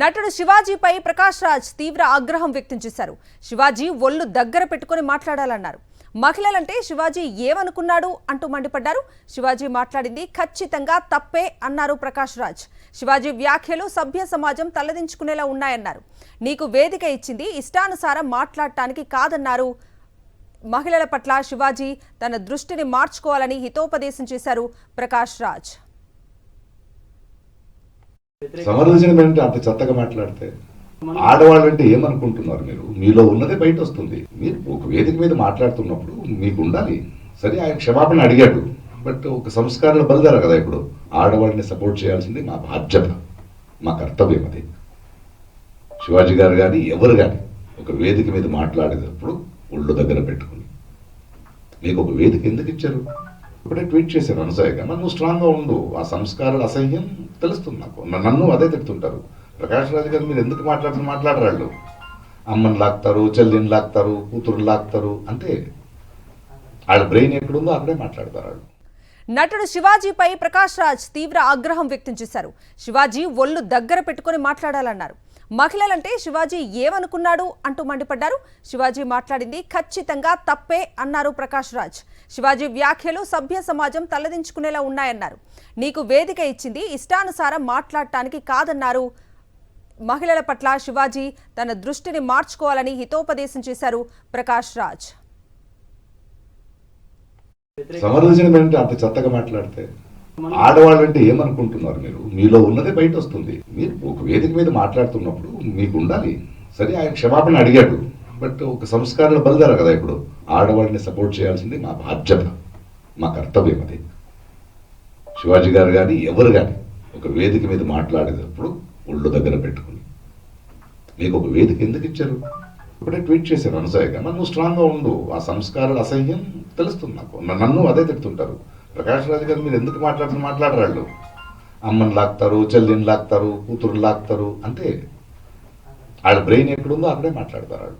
నటుడు శివాజీపై ప్రకాష్ రాజ్ తీవ్ర ఆగ్రహం వ్యక్తం చేశారు. శివాజీ ఒళ్ళు దగ్గర పెట్టుకొని మాట్లాడాలన్నారు. మహిళలంటే శివాజీ ఏమనుకున్నాడు అంటూ మండిపడ్డారు. శివాజీ మాట్లాడింది ఖచ్చితంగా తప్పే అన్నారు ప్రకాష్ రాజ్. శివాజీ వ్యాఖ్యలు సభ్య సమాజం తలదించుకునేలా ఉన్నాయన్నారు. నీకు వేదిక ఇచ్చింది ఇష్టానుసారం మాట్లాడటానికి కాదన్నారు. మహిళల పట్ల శివాజీ తన దృష్టిని మార్చుకోవాలని హితోపదేశం చేశారు ప్రకాష్ రాజ్. సమర్థించడం ఏంటంటే అంత చెత్తగా మాట్లాడితే ఆడవాళ్ళు అంటే ఏమనుకుంటున్నారు? మీలో ఉన్నదే బయట వస్తుంది. మీరు ఒక వేదిక మీద మాట్లాడుతున్నప్పుడు మీకు ఉండాలి. సరే, ఆయన క్షమాపణ అడిగాడు, బట్ ఒక సంస్కారాలు బలిదారు కదా. ఇప్పుడు ఆడవాళ్ళని సపోర్ట్ చేయాల్సింది మా బాధ్యత, మా కర్తవ్యం. అది శివాజీ గారు కానీ ఎవరు కానీ ఒక వేదిక మీద మాట్లాడేటప్పుడు ఒళ్ళు దగ్గర పెట్టుకుని, మీకు ఒక వేదిక ఎందుకు ఇచ్చారు? ఇప్పుడే ట్వీట్ చేశాను అనసూయగా, నువ్వు స్ట్రాంగ్గా ఉండు, ఆ సంస్కారాల అసహ్యం తెలుస్తుంది నాకు. నన్ను అదే తిడుతుంటారు. ప్రకాష్ రాజ్ గారు మీరు ఎందుకు మాట్లాడరాళ్ళు? అమ్మని లాక్తారు, చెల్లిని లాక్తారు, కూతురు లాక్తారు, అంటే వాళ్ళ బ్రెయిన్ ఎక్కడుందో అక్కడే మాట్లాడతారు వాళ్ళు. నటుడు శివాజీపై ప్రకాష్ రాజ్ తీవ్ర ఆగ్రహం వ్యక్తం చేశారు. శివాజీ ఒళ్ళు దగ్గర పెట్టుకొని మాట్లాడాలన్నారు. మహిళలంటే శివాజీ ఏమనుకున్నాడు అంటూ మండిపడ్డారు. శివాజీ మాట్లాడింది ఖచ్చితంగా తప్పే అన్నారు ప్రకాష్ రాజ్. శివాజీ వ్యాఖ్యలు సభ్య సమాజం తలదించుకునేలా ఉన్నాయన్నారు. నీకు వేదిక ఇచ్చింది ఇష్టానుసారం మాట్లాడటానికి కాదన్నారు. మహిళల పట్ల శివాజీ తన దృష్టిని మార్చుకోవాలని హితోపదేశం చేశారు ప్రకాష్ రాజ్. సమర్థించడం ఏంటంటే అంత చెత్తగా మాట్లాడితే ఆడవాళ్ళు అంటే ఏమనుకుంటున్నారు? మీలో ఉన్నదే బయట వస్తుంది. మీరు ఒక వేదిక మీద మాట్లాడుతున్నప్పుడు మీకు ఉండాలి. సరే, ఆయన క్షమాపణ అడిగాడు, బట్ ఒక సంస్కారాలు బలిదారు కదా. ఇప్పుడు ఆడవాళ్ళని సపోర్ట్ చేయాల్సింది మా బాధ్యత, మా కర్తవ్యం. అది శివాజీ గారు కానీ ఎవరు కానీ ఒక వేదిక మీద మాట్లాడేటప్పుడు ఒళ్ళు దగ్గర పెట్టుకుని, మీకు ఒక వేదిక ఎందుకు ఇచ్చారు? ఇప్పుడే ట్వీట్ చేశాను అనసూయగా, నువ్వు స్ట్రాంగ్గా ఉండు, ఆ సంస్కారాల అసహ్యం తెలుస్తుంది నాకు. నన్ను అదే తిడుతుంటారు. ప్రకాష్ రాజ్ గారు మీరు ఎందుకు మాట్లాడరాళ్ళు? అమ్మని లాక్తారు, చెల్లిని లాక్తారు, కూతురు లాక్తారు, అంటే వాళ్ళ బ్రెయిన్ ఎక్కడుందో అక్కడే మాట్లాడతారు వాళ్ళు.